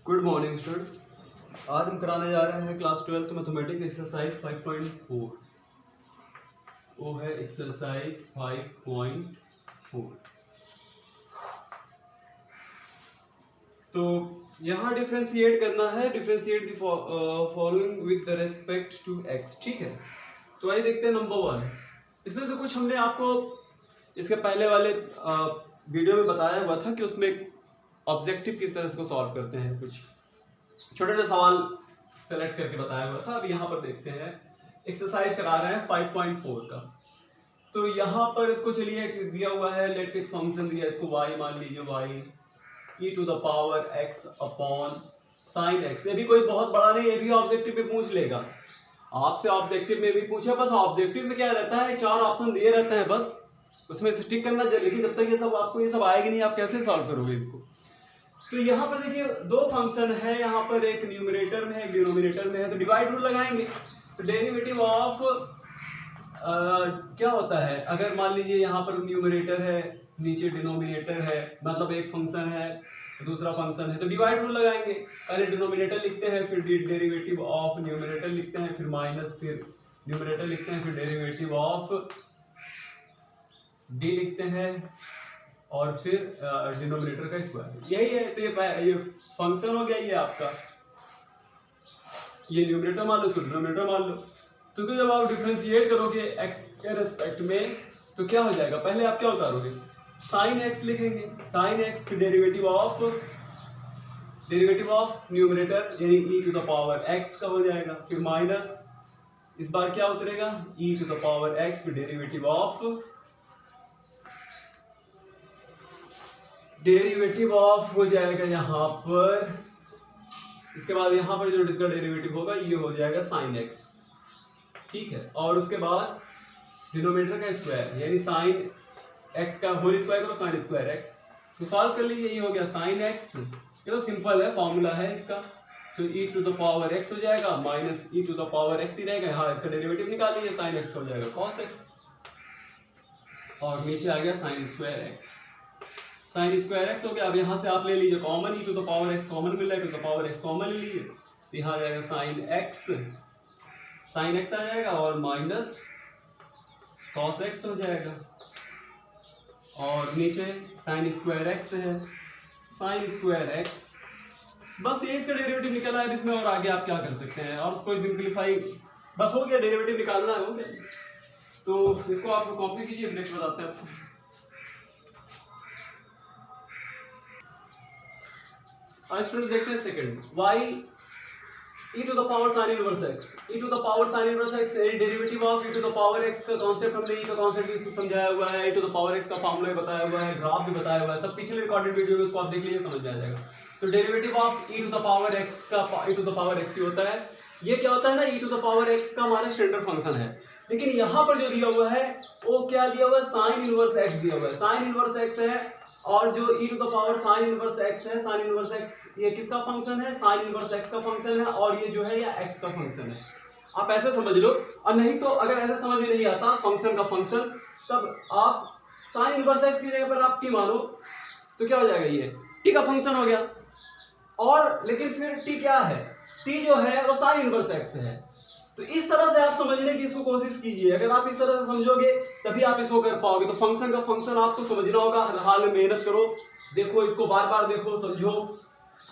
Good morning students. आज हम कराने जा रहे हैं क्लास 12 मैथमेटिक्स एक्सरसाइज 5.4। वो है एक्सरसाइज 5.4। तो यहाँ डिफ्रेंशिएट करना है, differentiate the following with the respect to x. ठीक है, तो आइए देखते हैं नंबर 1। इसमें से कुछ हमने आपको इसके पहले वाले वीडियो में बताया हुआ था कि उसमें ऑब्जेक्टिव किस तरह से सॉल्व करते हैं। कुछ छोटे छोटे सवाल सेलेक्ट करके बताया हुआ था। अब यहाँ पर देखते हैं, एक्सरसाइज करा रहे हैं 5.4 का। तो यहाँ पर इसको चलिए दिया हुआ है, लेट इट फंक्शन दिया इसको y मान लीजिए, y e to the power x upon sine x। ये भी कोई बहुत बड़ा नहीं, ये भी ऑब्जेक्टिव में पूछ लेगा आपसे। ऑब्जेक्टिव में भी पूछा, बस ऑब्जेक्टिव में क्या रहता है, 4 ऑप्शन दिए रहते हैं, बस उसमें से टिक करना। लेकिन जब तक ये सब आपको ये सब आएगी नहीं, आप कैसे सॉल्व करोगे इसको। तो यहाँ पर देखिए दो फंक्शन है, यहाँ पर एक न्यूमरेटर में है एक डिनोमिनेटर में है। तो डिवाइड रूल लगाएंगे। तो डेरिवेटिव ऑफ क्या होता है, अगर मान लीजिए यहाँ पर न्यूमरेटर है, नीचे डिनोमिनेटर है, मतलब एक फंक्शन है दूसरा फंक्शन है, तो डिवाइड रूल लगाएंगे। पहले डिनोमिनेटर लिखते हैं, फिर डेरिवेटिव ऑफ न्यूमरेटर लिखते हैं, फिर माइनस, फिर न्यूमरेटर लिखते हैं, फिर डेरिवेटिव ऑफ डी लिखते हैं, और फिर डिनोमिनेटर का स्क्वायर। यही है। तो ये फंक्शन हो गया, ये आपका, ये न्यूमरेटर मान लो, इसको डिनोमिनेटर मान लो। तो जब आप डिफरेंशिएट करोगे एक्स के रेस्पेक्ट में, तो क्या हो जाएगा, पहले आप क्या उतारोगे, साइन एक्स लिखेंगे, साइन एक्स, फिर डेरिवेटिव ऑफ न्यूमरेटर यानी ई टू द पावर एक्स का हो जाएगा, फिर माइनस, इस बार क्या उतरेगा, ई टू द पावर एक्स, फिर डेरिवेटिव ऑफ हो जाएगा यहाँ पर। इसके बाद यहाँ पर जो इसका डेरिवेटिव होगा ये हो जाएगा साइन एक्स। ठीक है, और उसके बाद डिनोमिनेटर का स्क्वायर यानी साइन एक्स का होल स्क्वायर करो, साइन स्क्वायर एक्स। तो सॉल्व कर लीजिए, ये हो गया साइन एक्स। ये तो सिंपल है, फॉर्मूला है इसका। तो e to the power x हो जाएगा, minus e to the power x ही रहेगा। हाँ, इसका डेरिवेटिव निकाल लीजिए, साइन एक्स का हो जाएगा कॉस एक्स, और नीचे आ गया sine square x. Sine square x हो गया। अब यहाँ से आप ले लीजिए common, e to the power x common मिल रहा है, to the power x common ले लीजिए, तो यहाँ आ जाएगा साइन एक्स आ जाएगा, और माइनस कॉस एक्स हो जाएगा, और नीचे साइन स्क्वायर एक्स है, साइन स्क्वायर एक्स। बस ये इसका डेरिवेटिव निकला है इसमें, और आगे आप क्या कर सकते हैं, और इसको सिंप्लीफाई, बस हो गया, डेरिवेटिव निकालना है, हो गया। तो इसको आप कॉपी कीजिए, नेक्स्ट बताते हैं आपको। आज स्टूडेंट देखते हैं second, y e to the power sine inverse x, e to the power sine inverse x derivative of e to the power x का कॉन्सेप्ट हमने e का कॉन्सेप्ट भी समझाया हुआ है, e to the power x का formula भी बताया हुआ है, ग्राफ भी बताया हुआ है, सब पिछले रिकॉर्डेड वीडियो में, उसको आप देख लीजिए, समझ में आ जाएगा। तो derivative of e to the power x का e to the power x ही होता है। ये क्या होता है ना, e to the power x का हमारा स्टैंडर्ड फंक्शन है। लेकिन यहाँ पर जो दिया हुआ है वो क्या दिया हुआ है, साइन इनवर्स x दिया हुआ है, साइन इनवर्स x है। और जो e to the power sine inverse x है, साइन इनवर्स x ये किसका फंक्शन है, साइन इनवर्स x का फंक्शन है, और ये जो है ये x का फंक्शन है। आप ऐसे समझ लो, और नहीं तो अगर ऐसे समझ में नहीं आता फंक्शन का फंक्शन, तब आप साइन इनवर्स x की जगह पर आप t मानो, तो क्या हो जाएगा, ये t का फंक्शन हो गया। और लेकिन फिर t क्या है, t जो है वो साइन इनवर्स x है। तो इस तरह से आप समझने की इसको कोशिश कीजिए। अगर आप इस तरह से समझोगे तभी आप इसको कर पाओगे। तो फंक्शन का फंक्शन आपको समझना होगा, हर हाल में मेहनत करो, देखो इसको बार बार देखो, समझो,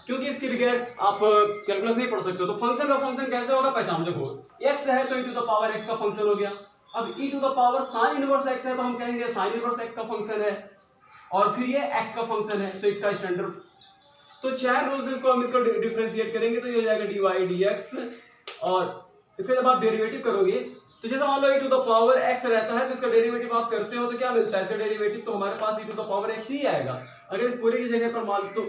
क्योंकि इसके बगैर आप कैलकुलस नहीं पढ़ सकते हो। तो फंक्शन का फंक्शन कैसे होगा, पहचान देखो, x है तो e to the power x का फंक्शन हो गया। अब e to the power sine inverse x है तो हम कहेंगे साइन इनवर्स x का फंक्शन है, और फिर ये x का फंक्शन है, तो इसका स्टैंडर्ड। तो 4 रूल से इसको हम इसको डिफरेंशिएट करेंगे, तो ये हो जाएगा dy dx। और इसका जब आप डेरिवेटिव करोगे, तो जैसे मान लो e to the power x रहता है, तो इसका डेरिवेटिव आप करते हो तो क्या मिलता है, इसका डेरिवेटिव तो हमारे पास e to the power x ही आएगा। अगर इस पूरे की जगह पर मान लो तो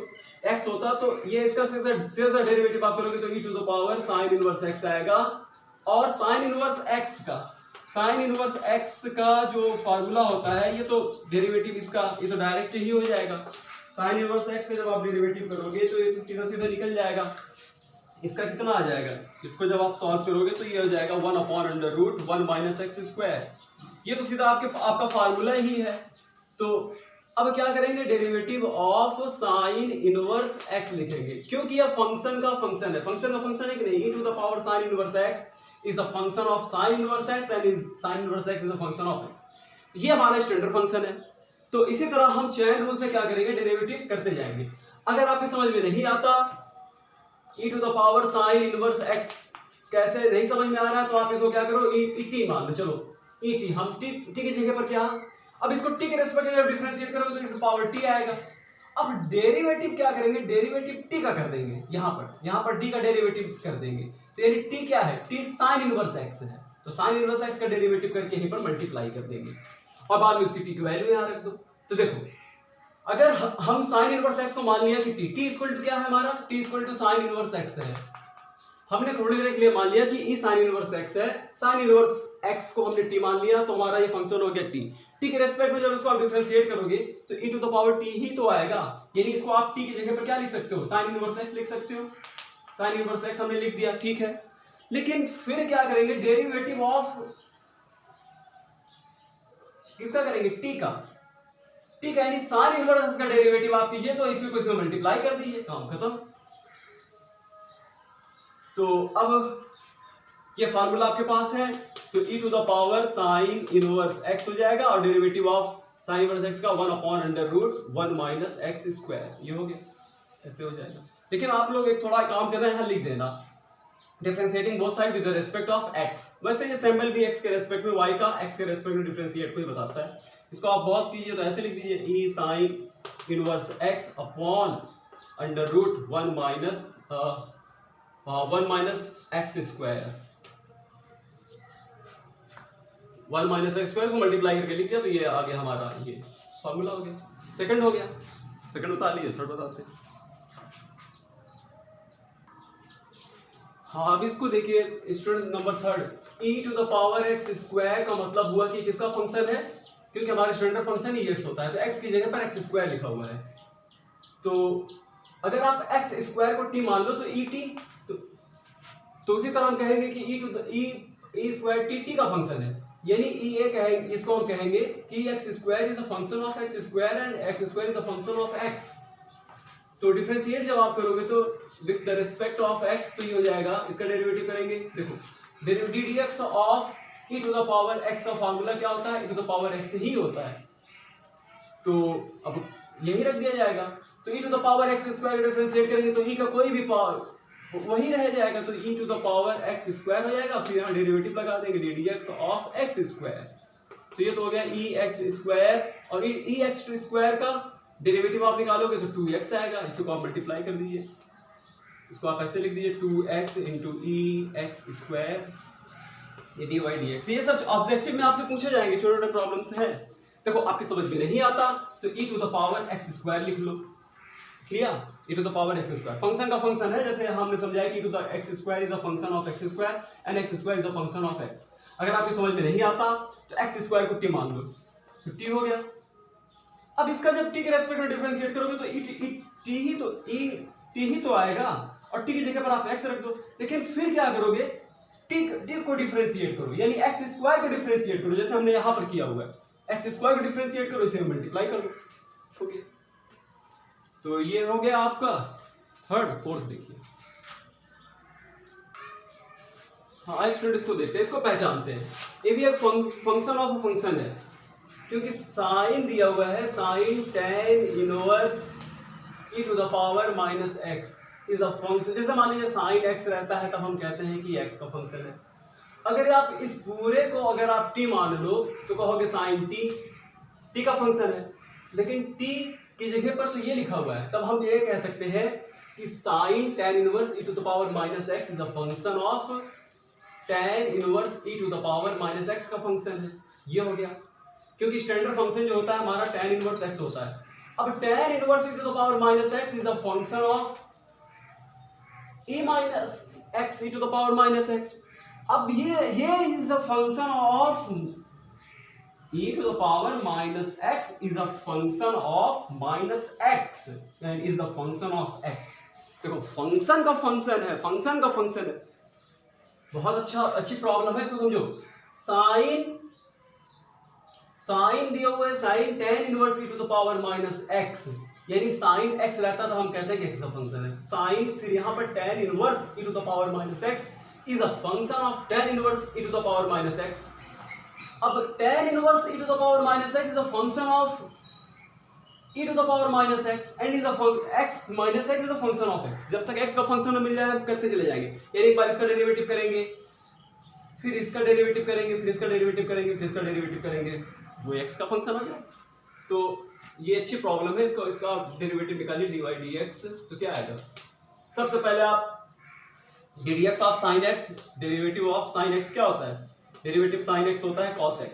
x होता, तो ये इसका सीधा डेरिवेटिव आप करोगे तो e to the power sine inverse x आएगा। और साइन इनवर्स x का जो फार्मूला होता है, ये तो डेरिवेटिव इसका, ये तो डायरेक्ट ही हो जाएगा। साइन इनवर्स x से जब आप डेरिवेटिव करोगे तो ये तो सीधा सीधा निकल जाएगा। इसका कितना आ जाएगा, इसको जब आप सॉल्व करोगे तो ये हो जाएगा 1/√1 - x²। ये तो सीधा आपका फार्मूला ही है। तो अब क्या करेंगे, derivative of sine inverse x लिखेंगे, क्योंकि यह फंक्शन का फंक्शन है। फंक्शन का फंक्शन है कि नहीं, e to the power sine inverse x is a function of sine inverse x and is sine inverse x is a function of x. ये हमारा स्टैंडर्ड फंक्शन है। तो इसी तरह हम चेन रूल से क्या करेंगे, डेरिवेटिव करते जाएंगे। अगर आपकी समझ में नहीं आता e to the power sine inverse x कैसे नहीं समझ में आ रहा है, तो आप इसको क्या करो, ई टी मान लो। चलो ई टी, हम टी की जगह पर क्या, अब इसको टी के रेस्पेक्ट में डिफरेंशिएट करोगे तो पावर टी आएगा। अब डेरिवेटिव क्या करेंगे, डेरिवेटिव टी का कर देंगे, यहाँ पर डी का डेरिवेटिव कर देंगे। तो यानी टी क्या है, टी साइन इनवर्स एक्स है, तो साइन इनवर्स एक्स का डेरिवेटिव करके यहीं पर मल्टीप्लाई कर देंगे और बाद में उसकी टी की वैल्यू यहाँ रख दो। तो देखो, अगर हम साइन इनवर्स एक्स को मान लिया कि टी इक्वल टू क्या है हमारा, T equal to sine inverse x है। हमने थोड़ी देर के लिए मान लिया कि ई साइन इनवर्स एक्स है, साइन इनवर्स एक्स को हमने टी मान लिया, तो हमारा ये फंक्शन हो गया टी के रेस्पेक्ट में जब इसको आप डिफरेंशिएट करोगे तो e to the power t ही तो आएगा। यानी इसको आप टी की जगह पर क्या लिख सकते हो, साइन इनवर्स एक्स लिख सकते हो। साइन इनवर्स एक्स हमने लिख दिया, ठीक है। लेकिन फिर क्या करेंगे, डेरिवेटिव ऑफ किसका करेंगे, टी का यानी साइन इनवर्स एक्स का डेरिवेटिव आप कीजिए, तो इसी को इसमें मल्टीप्लाई कर दीजिए, काम खत्म। तो अब ये फार्मूला आपके पास है, तो e to the power sine inverse x हो जाएगा और derivative of sine inverse x का 1/√1 माइनस एक्स स्क्वायर, ये हो गया, ऐसे हो जाएगा। लेकिन आप लोग एक थोड़ा काम करना है, यहाँ लिख देना differentiating both side with respect of x। वैसे ये सिंबल भी x के रेस्पेक्ट में, y का x के रेस्पेक्ट में डिफरेंशिएट को ही बताता है। इसको आप बहुत कीजिए तो ऐसे लिख दीजिए e sign inverse x upon √1 minus x square, 1 minus x square को मल्टीप्लाई करके लिख दिया, तो ये आ गया हमारा, ये फॉर्मूला हो गया। सेकंड हो गया, सेकंड बता लीजिए, थर्ड बताते हैं। हाँ, अब इसको देखिए student number third, e to the power x square का मतलब हुआ कि किसका फंक्शन है, क्योंकि हमारा स्टैंडर्ड फंक्शन ही x होता है, तो x की जगह पर एक्स स्क्वायर लिखा हुआ है। तो अगर आप एक्स स्क्वायर को t मान लो तो ई टी, तो उसी तरह हम कहेंगे कि e to the e square T का फंक्शन है, यानी ई ए कहेंगे, इसको हम कहेंगे कि x square is a function of x square and x square is a function of x. तो डिफरेंशिएट जब आप करोगे तो with the respect of x, तो ये हो जाएगा, इसका डेरिवेटिव करेंगे। देखो d d x of e to the power x का फार्मूला क्या होता है, ई टू द पावर एक्स ही होता है, तो अब यही रख दिया जाएगा। तो e to the power x square differentiate करेंगे तो ई का कोई भी पावर वही रह जाएगा, तो e to the power x square हो जाएगा, फिर यहाँ डेरिवेटिव लगा देंगे d d x of x square, तो ये तो हो गया ई एक्स स्क्वायर, और ई एक्स स्क्वायर का डेरिवेटिव आप निकालोगे तो 2x आएगा, इसको आप मल्टीप्लाई कर दीजिए, इसको आप ऐसे लिख दीजिए 2x इंटू ई एक्स स्क्वायर, ये डी वाई डी एक्स। ये सब ऑब्जेक्टिव में आपसे पूछे जाएंगे, छोटे छोटे प्रॉब्लम्स हैं। देखो आपकी समझ में नहीं आता तो e to the power x square लिख लो, clear, e to the power x square function का फंक्शन है, जैसे हमने समझाया कि e to the x square is a function of x square and x square is a function of x. अगर आपकी समझ में नहीं आता तो एक्स स्क्वायर को टी मान लो, तो टी हो गया। अब इसका जब टी के रेस्पेक्ट में डिफरेंशिएट करोगे तो टी ही तो आएगा, और टी की जगह पर आप एक्स रख दो। लेकिन फिर क्या करोगे, टी को डिफरेंशिएट करो, यानी एक्स स्क्वायर को डिफरेंशिएट करो, जैसे हमने यहां पर किया हुआ है, एक्स स्क्वायर को डिफरेंशिएट करो, इसे मल्टीप्लाई कर दो, ओके। तो ये हो गया आपका थर्ड। फोर्थ देखिए, हाँ स्टूडेंट इसको देखते हैं, इसको पहचानते हैं, ये भी एक फंक्शन ऑफ फंक्शन है, क्योंकि साइन दिया हुआ है, sine tan inverse e to the power minus x is a function. जैसे मान लीजिए साइन x रहता है, तब हम कहते हैं कि x का फंक्शन है। अगर आप इस पूरे को अगर आप t मान लो तो कहोगे साइन t का फंक्शन है, लेकिन t की जगह पर तो ये लिखा हुआ है, तब हम ये कह सकते हैं कि sine tan inverse e to the power minus x is a function of tan inverse e to the power minus x का फंक्शन है। ये हो गया, क्योंकि स्टैंडर्ड फंक्शन जो होता है हमारा tan इनवर्स x होता है। अब tan inverse e to the power minus x is the function of e minus x e to the power minus x. अब ये is the function of e to the power minus x is a function of minus x and is the function of x। देखो function का function है, function का function है, बहुत अच्छी problem है, इसको समझो। साइन दिया हुआ है, sine tan inverse e to the power minus x, यानी साइन x रहता तो हम कहते हैं कि x का फंक्शन है। साइन फिर यहाँ पर tan inverse e to the power minus x is a function of tan inverse e to the power minus x। अब tan inverse e to the power minus x is a function of e to the power minus x and is x minus x is a function of x। जब तक x का function मिल जाए करते चले जाएंगे, यानी एक बार इसका डेरिवेटिव करेंगे, फिर इसका डेरिवेटिव करेंगे, फिर इसका डेरिवेटिव करेंगे, फिर इसका डेरिवेटिव करेंगे, वो x का फंक्शन हो गया। तो ये अच्छी प्रॉब्लम है, इसका डेरिवेटिव निकालिए dy dx, तो क्या आएगा? सबसे पहले आप ddx of sin x, derivative of sin x क्या होता है? डेरिवेटिव sin x होता है cos x।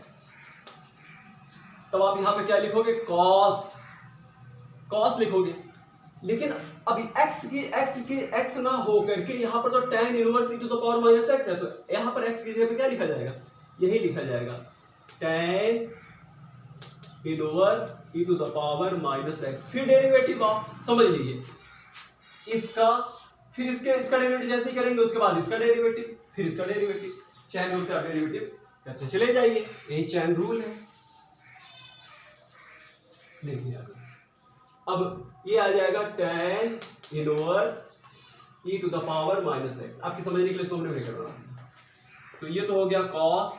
तब आप यहाँ पे क्या लिखोगे? cos लिखोगे। लेकिन अभी x ना हो करके यहाँ पर तो tan inverse e to the power minus x है, तो यहाँ पर x की जगह पे क्या लिखा जाएगा? यही लिखा जाएगा tan inverse e to the power minus x, फिर डेरिवेटिव ऑफ, समझ लीजिए इसका, फिर इसका डेरिवेटिव जैसे ही करेंगे उसके बाद इसका डेरिवेटिव, फिर इसका डेरिवेटिव, चैन रूल से आप डेरिवेटिव करते चले जाइए, यही चैन रूल है। देखिए अब ये आ जाएगा tan inverse e to the power minus x। आपकी समझने के लिए इसको हमने ब्रैकेट बना, तो ये तो हो गया cos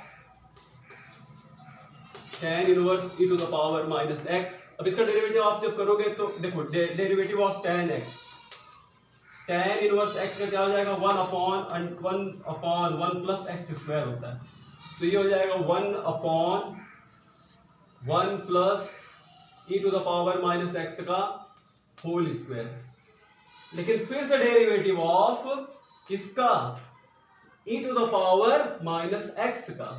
tan inverse e to the power minus x। अब इसका डेरिवेटिव आप जब करोगे तो देखो derivative of tan x, tan inverse x का क्या हो जाएगा? 1/1 प्लस x स्क्वायर होता है, तो ये हो जाएगा 1/1 plus e to the power minus x का होल स्क्वायर। लेकिन फिर से डेरिवेटिव ऑफ इसका e to the power minus x का,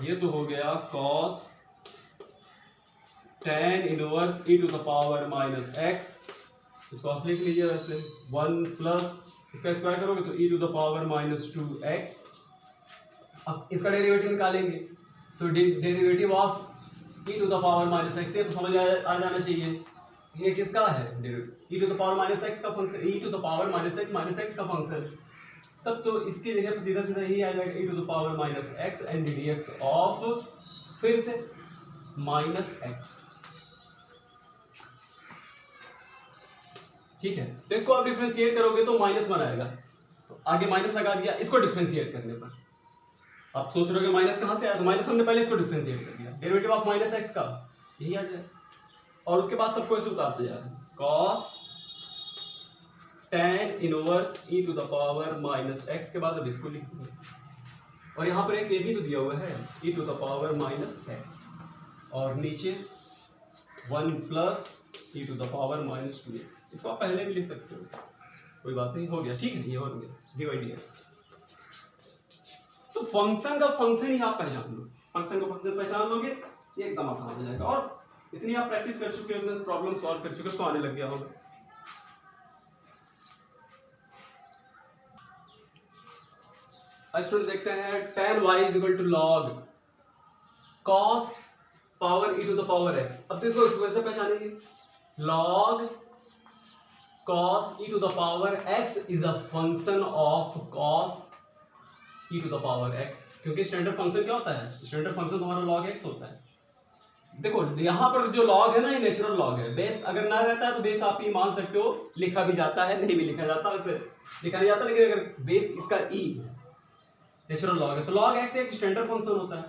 ये तो हो गया cos tan inverse e to the power minus x। इसको आप लिख लीजिए वैसे 1 प्लस इसका स्क्वायर करोगे तो e to the power minus 2x। अब इसका डेरिवेटिव निकालेंगे तो derivative of e to the power minus x, ये तो समझ आ जाना चाहिए ये किसका है? e to the power minus x का function, e to the power minus x का फंक्शन। तब तो इसकी जगह पर सीधा सीधा यही आ जाएगा e to the power minus x and dx of फिर से माइनस x। ठीक है, तो इसको आप डिफरेंशिएट करोगे तो -1 आएगा, तो आगे माइनस लगा दिया इसको डिफरेंशिएट करने पर। आप सोच रहे हो कि माइनस कहाँ से आया, तो माइनस हमने पहले इसको डिफरेंशिएट कर दिया, डेरिवेटिव ऑफ माइनस x का यही आ जाए, और उसके बाद सबको ऐसे उतारते जा रहे हैं, cos tan inverse e to the power minus x के बाद अब इसको लिख देंगे, और यहाँ पर एक ये भी तो दिया हुआ है e to the power minus x, और नीचे 1 plus e to the power minus 2x। इसको आप पहले भी लिख सकते हो, कोई बात नहीं, हो गया। ठीक है, ये हो गया dy dx। तो फंक्शन का फंक्शन ही आप पहचान लो, फंक्शन का फंक्शन पहचान लोगे ये एकदम आसान हो जाएगा, और इतनी आप प्रैक्टिस कर चुके हो, प्रॉब्लम सॉल्व कर चुके हो तो आने लग गया होगा। स्टूडेंट देखते हैं tan y is equal to log cos power e to the power x। अब देखो इसको कैसे पहचानेंगे? log cos e to the power x is a function of cos e to the power x, क्योंकि standard function क्या होता है? Standard function तुम्हारा log x होता है। देखो यहाँ पर जो log है ना, ये नेचुरल log है, बेस अगर ना रहता है तो बेस आप ही मान सकते हो, लिखा भी जाता है, नहीं भी लिखा जाता, वैसे लिखा नहीं जाता, लेकिन अगर बेस इसका e नेचुरल log है तो log x एक स्टैंडर्ड फंक्शन होता है।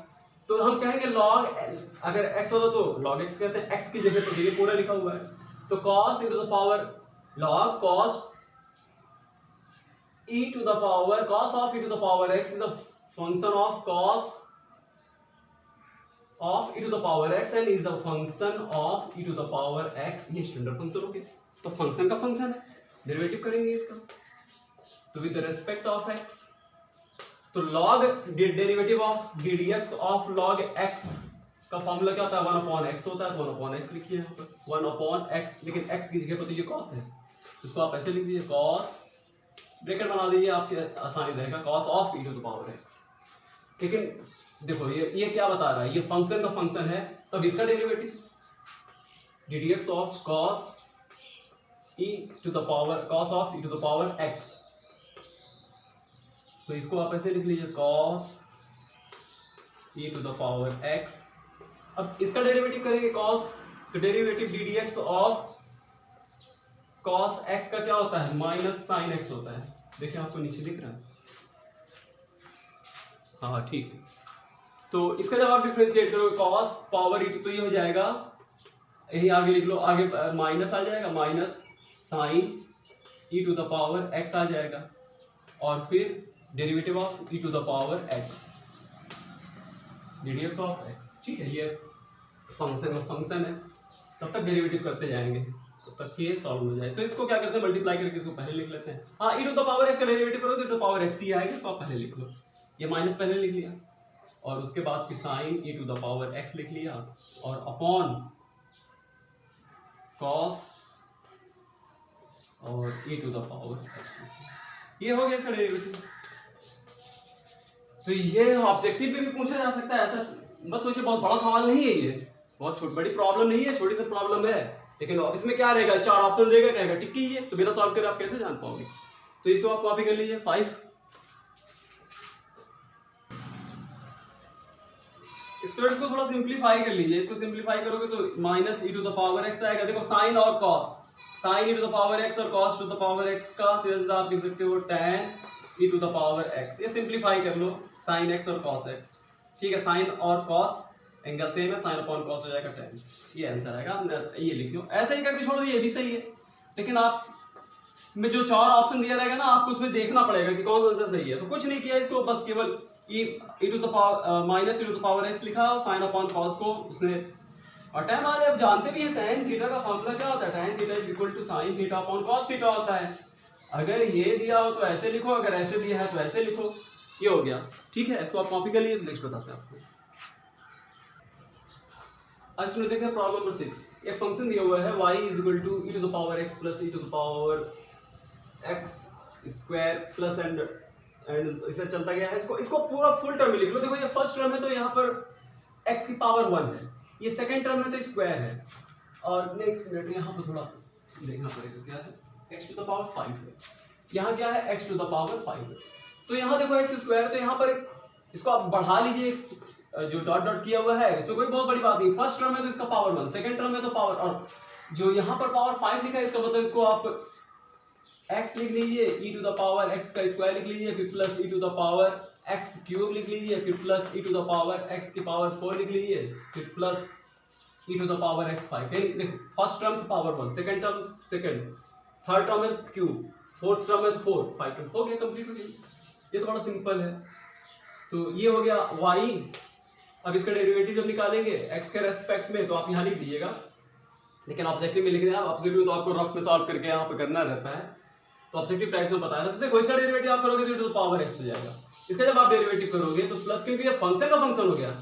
तो हम कहेंगे log अगर x होता तो log x कहते हैं, x की जगह तो ये पूरा लिखा हुआ है, तो cos e to the power log cos e to the power cos of e to the power x is a function of cos of e to the power x and is the function of e to the power x। ये standard function हो गया, तो function का function है, derivative करेंगे इसका, तो with respect of x, तो log derivative of ddx of log x का फॉर्मूला क्या होता है? 1/x होता है, तो 1/x लिखिए यहाँ पर 1/x, लेकिन x की जगह पर तो ये cos है, इसको आप ऐसे लिख दीजिए cos, ब्रैकेट बना दीजिए, आपके आसानी रहेगा, cos of e to the power x। लेकिन देखो ये क्या बता रहा है? ये फंक्शन का फंक्शन है, तब इसका derivative ddx of cos e to the power cos of e to the power x, तो इसको आप ऐसे लिख लीजिए cos e to the power x. अब इसका डेरिवेटिव करेंगे कॉस, तो derivative d d x of cos x का क्या होता है, माइनस साइन एक्स होता है। देखिए आपको नीचे दिख रहा है, हाँ ठीक है। तो इसका जब आप डिफरेंशिएट करोगे कॉस पावर ई टू, तो ये हो जाएगा, यही आगे लिख लो, आगे माइनस आ जाएगा, minus sine e to the power x आ जाएगा, और फिर derivative of e to the power x, d d x of x. ठीक है, ये फंक्शन है, तब तक डेरिवेटिव करते जाएंगे, तब तक ये सॉल्व हो जाए। तो इसको क्या करते हैं, मल्टीप्लाई करके इसको पहले लिख लेते हैं। हाँ, ई टू द पावर एक्स का डेरिवेटिव करो तो e to the power x ही आएगा, इसको आप पहले लिख लो। ये माइनस पहले लिख लिया, और उसके बाद फिर sine e to the power x लिख लिया, और अपॉन कॉस और e to the power x लिख लिया। ये हो गया इसका डेरिवेटिव। तो ये ऑब्जेक्टिव में भी पूछा जा सकता है, ऐसा बस सोचिए, बहुत बड़ा सवाल नहीं है ये, बहुत बड़ी प्रॉब्लम नहीं है, छोटी सी प्रॉब्लम है, लेकिन इसमें क्या रहेगा, 4 ऑप्शन देगा, कहेगा टिक कीजिए, तो बिना सॉल्व करे आप कैसे जान पाओगे। तो इसको आप कॉपी कर लीजिए 5। स्टूडेंट्स को थोड़ा सिंप्लीफाई कर लीजिए, इसको सिंप्लीफाई करोगे तो minus e to the power x आएगा। देखो साइन और cos, sine e to the power x और cos to the power x का सीधा आप लिख सकते हो tan e to the power x. ये सिंप्लीफाई कर लो, साइन एक्स और कॉस एक्स, ठीक है, साइन और कॉस एंगल सेम है, साइन अपॉन कॉस हो जाएगा tan, ये आंसर आएगा। ये लिख लो, ऐसे ही करके छोड़ दो, ये भी सही है, लेकिन आप में जो 4 ऑप्शन दिया रहेगा ना, आपको उसमें देखना पड़ेगा कि कौन सा सही है। तो कुछ नहीं किया इसको, बस केवल e to the power minus e to the power x लिखा, और साइन अपॉन कॉस को उसने, और tan वाले आप जानते भी हैं tan थीटा का फॉर्मूला क्या होता है, tan theta is equal to sine theta upon cos theta होता है। अगर ये दिया हो तो ऐसे लिखो, अगर ऐसे दिया है तो ऐसे लिखो, ये हो गया। ठीक है, इसको आप कॉपी कर लिए, नेक्स्ट बताते हैं आपको। आज सुनो, देखते हैं प्रॉब्लम नंबर 6। एक फंक्शन दिया हुआ है y is equal to e to the power x plus e to the power x square plus and इससे चलता गया है। इसको पूरा फुल टर्म में लिख लो। देखो ये फर्स्ट टर्म है तो यहाँ पर x की पावर 1 है, ये सेकंड टर्म है तो स्क्वायर है, और नेक्स्ट मिनट यहाँ पर थोड़ा देखना पड़ेगा, क्या है x टू द पावर 5 है, यहाँ क्या है x टू द पावर 5 है। तो यहाँ देखो x स्क्वायर, तो यहाँ पर इसको आप बढ़ा लीजिए, जो डॉट डॉट किया हुआ है इसमें कोई बहुत बड़ी बात नहीं। फर्स्ट टर्म है तो इसका पावर 1, सेकंड टर्म है तो पावर, और जो यहाँ पर पावर 5 लिखा है इसका मतलब इसको आप x लिख लीजिए, e to the power x का स्क्वायर लिख लीजिए, फिर plus e to the power x cube लिख लीजिए, फिर plus e to the power x की पावर 4 लिख लीजिए, फिर plus e to the power x 5। देखो फर्स्ट टर्म तो power 1, second term second, third term है क्यूब, फोर्थ टर्म है 4, 5 टर्म हो गया, कंप्लीट हो गया। ये तो बड़ा सिंपल है। तो ये हो गया y। अब इसका डेरिवेटिव जब निकालेंगे x के रेस्पेक्ट में तो आप यहाँ लिख दीजिएगा, लेकिन ऑब्जेक्टिव में लिख रहे हैं, ऑब्जेक्टिव तो आपको रफ में सॉल्व करके यहाँ पे करना रहता है, तो ऑब्जेक्टिव टाइप्स में बताया था। तो देखो इसका डेरिवेटिव आप करोगे तो टू द पावर x हो जाएगा। इसका जब आप डेरिवेटिव करोगे तो प्लस, क्योंकि ये फंक्शन का फंक्शन हो गया,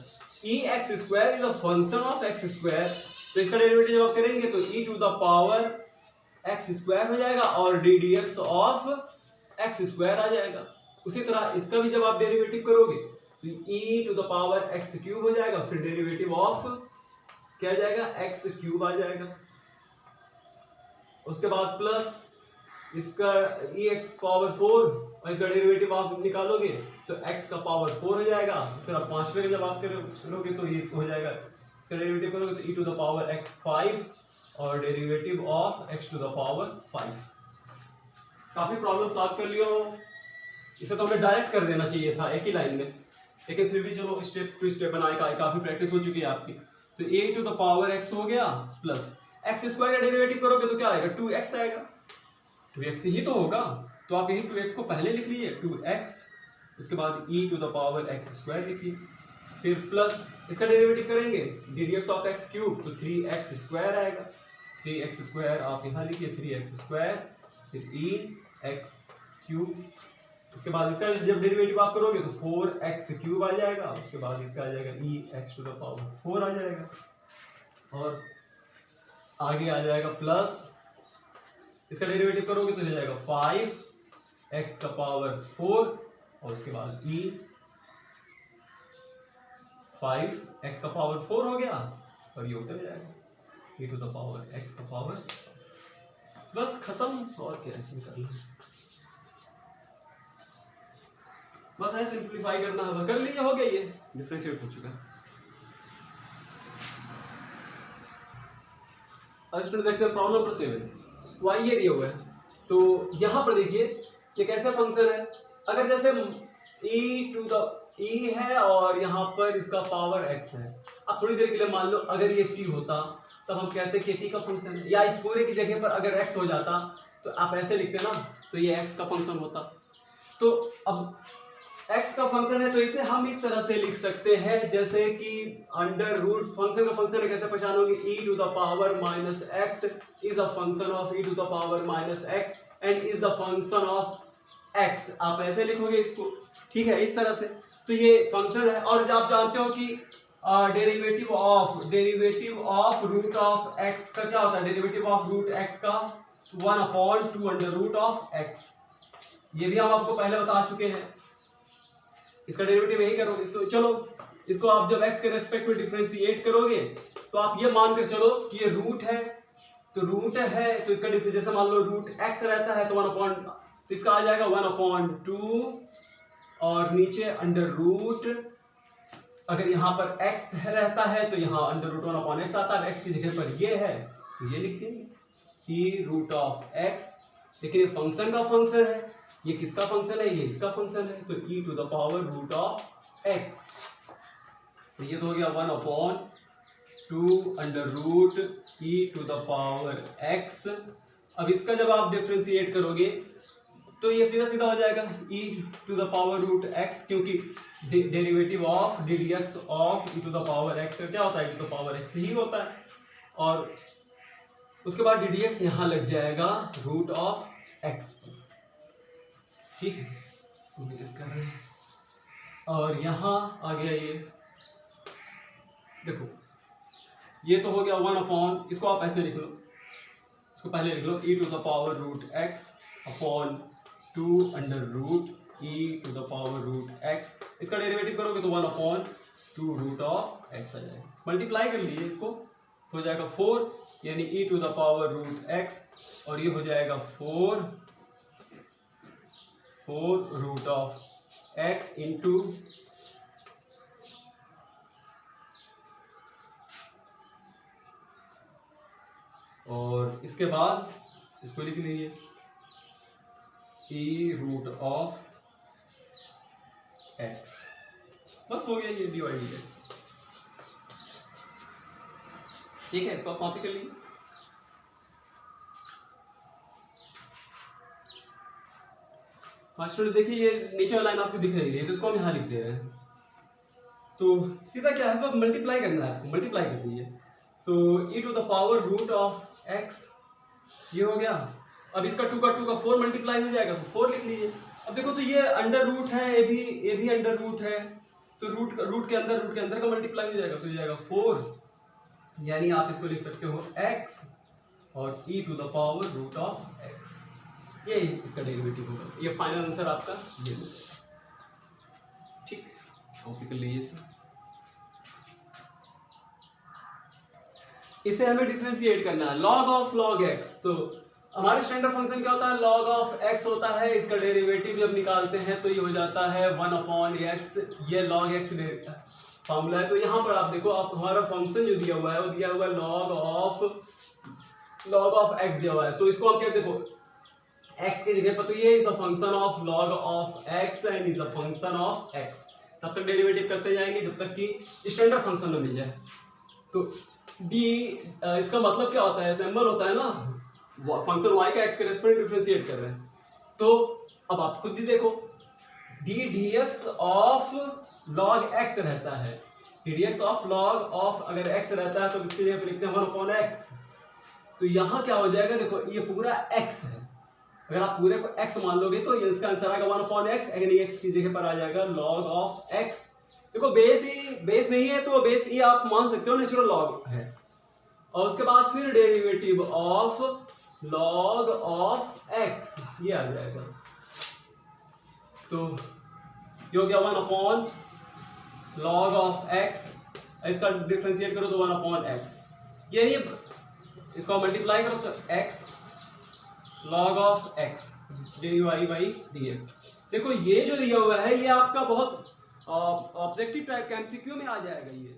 e x square is a function of x square, तो इसका डेरिवेटिव जब आप करेंगे तो e to the power x square हो जाएगा, और d d x of x square आ जाएगा। उसी तरह इसका भी जब आप डेरिवेटिव करोगे तो e to the power x cube हो जाएगा, फिर डेरिवेटिव ऑफ क्या आ जाएगा, x क्यूब आ जाएगा। उसके बाद प्लस इसका ex पावर 4, और इसका डेरिवेटिव आप निकालोगे तो x का पावर 4 हो जाएगा। उससे आप 5 पे जब आप करोगे तो ये हो जाएगा, इसका डेरिवेटिव करोगे तो e to the power x 5, और derivative of x to the power 5। काफी प्रॉब्लम सॉल्व कर लियो, इसे तो हमें डायरेक्ट कर देना चाहिए था एक ही लाइन में, लेकिन फिर भी चलो स्टेप टू स्टेप बनाए, काफी प्रैक्टिस हो चुकी है आपकी। तो a to the power x हो गया, प्लस x स्क्वायर का डेरिवेटिव करोगे तो क्या आएगा, 2x आएगा, 2x ही तो होगा, तो आप यही 2x को पहले लिख लीजिए, 2x, उसके बाद e to the power x square लिखिए, फिर प्लस इसका डेरिवेटिव करेंगे d d x of x cube, तो 3x स्क्वायर आएगा, 3x स्क्वायर आप यहाँ लिखिए, 3x स्क्वायर, फिर e x क्यूब, उसके बाद इसका जब डेरिवेटिव आप करोगे तो 4x क्यूब आ जाएगा, उसके बाद इसका आ जाएगा e x to the power 4 आ जाएगा, और आगे आ जाएगा प्लस इसका डेरिवेटिव करोगे तो हो जाएगा 5x का पावर 4, और उसके बाद e 5x का पावर 4 हो गया, और ये उतर जाएगा e to the power x का पावर, बस खत्म। और क्या इसमें करना, बस है, सिंप्लीफाई करना है, कर लीजिए, हो गया, ये डिफरेंशिएट हो चुका है। अब स्टूडेंट देखते हैं प्रॉब्लम नंबर 7। वाई ये दिया हुआ है, तो यहाँ पर देखिए ये कैसा फंक्शन है। अगर जैसे e टू द e है और यहाँ पर इसका पावर x है, अब थोड़ी देर के लिए मान लो अगर ये t होता तब हम कहते कि t का फंक्शन है, या इस पूरे की जगह पर अगर x हो जाता तो आप ऐसे लिखते ना, तो ये x का फंक्शन होता। तो अब x का फंक्शन है तो इसे हम इस तरह से लिख सकते हैं जैसे कि अंडर रूट, फंक्शन का फंक्शन है, कैसे पहचानोगे, e to the power minus x is a function of e to the power minus x and is the function of x, आप ऐसे लिखोगे इसको, ठीक है, इस तरह से। तो ये फंक्शन है, और आप जानते हो कि derivative of root of x का क्या होता है, डेरिवेटिव ऑफ रूट x का 1/2 अंडर रूट ऑफ x, ये भी हम आपको पहले बता चुके हैं, इसका डेरिवेटिव यही करोगे। तो चलो इसको आप जब x के रेस्पेक्ट में डिफरेंशिएट करोगे तो आप ये मानकर चलो कि ये रूट है, तो रूट है तो इसका डिफरेंस, जैसे मान लो रूट x रहता है तो 1/, तो इसका आ जाएगा 1/2 और नीचे अंडर रूट, अगर यहाँ पर x रहता है तो यहाँ अंडर रूट 1/x आता है, x की जगह पर ये है तो ये लिख देंगे कि रूट ऑफ x, लेकिन ये फंक्शन का फंक्शन है, ये किसका फंक्शन है, ये इसका फंक्शन है, तो e to the power root of x, तो ये तो हो गया 1/2 under root e to the power x। अब इसका जब आप डिफरेंशिएट करोगे तो ये सीधा सीधा हो जाएगा e to the power root x, क्योंकि derivative of ddx of e to the power x क्या होता है, e to the power x ही होता है, और उसके बाद ddx यहाँ लग जाएगा रूट ऑफ x, ठीक है, कर रहे हैं। और यहाँ आ गया ये, देखो ये तो हो गया 1/, इसको आप ऐसे लिख लो, इसको पहले लिख लो e to the power root x upon 2 under root e to the power root x, इसका डेरिवेटिव करोगे तो 1/2 रूट ऑफ x आ जाएगा, मल्टीप्लाई कर लीजिए इसको तो हो जाएगा 4, यानी e to the power root x, और ये हो जाएगा 4 रूट ऑफ x इंटू और इसके बाद इसको लिख लीजिए e रूट ऑफ x, बस हो गया ये डिवाइड dx, ठीक है, इसको आप कॉपी कर लीजिए। स्टूडेंट देखिए ये नीचे वाला लाइन आपको दिख रही है, तो इसको हम यहाँ लिख दे रहे हैं, तो सीधा क्या है, मल्टीप्लाई करना है आपको, मल्टीप्लाई कर दीजिए, तो e to the power root of x ये हो गया। अब इसका 2 का 4 मल्टीप्लाई हो जाएगा तो 4 लिख लीजिए। अब देखो तो ये अंडर रूट है, ये भी अंडर रूट है, तो रूट के अंदर का मल्टीप्लाई हो जाएगा तो हो जाएगा 4, यानी आप इसको लिख सकते हो x और e to the power root of x, ये इसका डेरिवेटिव होगा, ये फाइनल आंसर आपका ये होगा, ठीक, कॉपी कर लीजिए इसे हमें डिफरेंशिएट करना है, log ऑफ log x, तो हमारे स्टैंडर्ड फंक्शन क्या होता है, log ऑफ x होता है, इसका डेरिवेटिव जब निकालते हैं तो ये हो जाता है 1/x, ये log x फॉर्मूला है। तो यहाँ पर आप देखो, आप हमारा फंक्शन जो दिया हुआ है वो दिया हुआ है log ऑफ x दिया हुआ है, तो इसको हम क्या देखो x की जगह पर, तो ये is a function of log of x and is a function of x, तब तक डेरिवेटिव करते जाएंगे जब तक कि स्टैंडर्ड फंक्शन में मिल जाए। तो d इसका मतलब क्या होता है, सिंबल होता है ना, फंक्शन y का x के रेस्पेक्ट में डिफरेंशिएट कर रहे हैं, तो अब आप खुद ही देखो d dx of log x रहता है, dx ऑफ log ऑफ अगर x रहता है तो इसके लिए लिखते हैं 1/x, तो यहाँ क्या हो जाएगा, देखो ये पूरा x है, अगर आप पूरे को x मान लोगे तो इसका आंसर आएगा 1/x, यानी x की जगह पर आ जाएगा log ऑफ x। देखो बेस नहीं है तो बेस ही आप मान सकते हो, नेचुरल लॉग है, और उसके बाद फिर derivative of log of x ये आ जाएगा, तो ये हो गया 1/log ऑफ x, इसका डिफरेंशिएट करो तो 1/x, यही इसको मल्टीप्लाई करो तो x log of x dy by dx, देखो ये जो दिया हुआ है ये आपका बहुत ऑब्जेक्टिव टाइप का एमसीक्यू में आ जाएगा ये।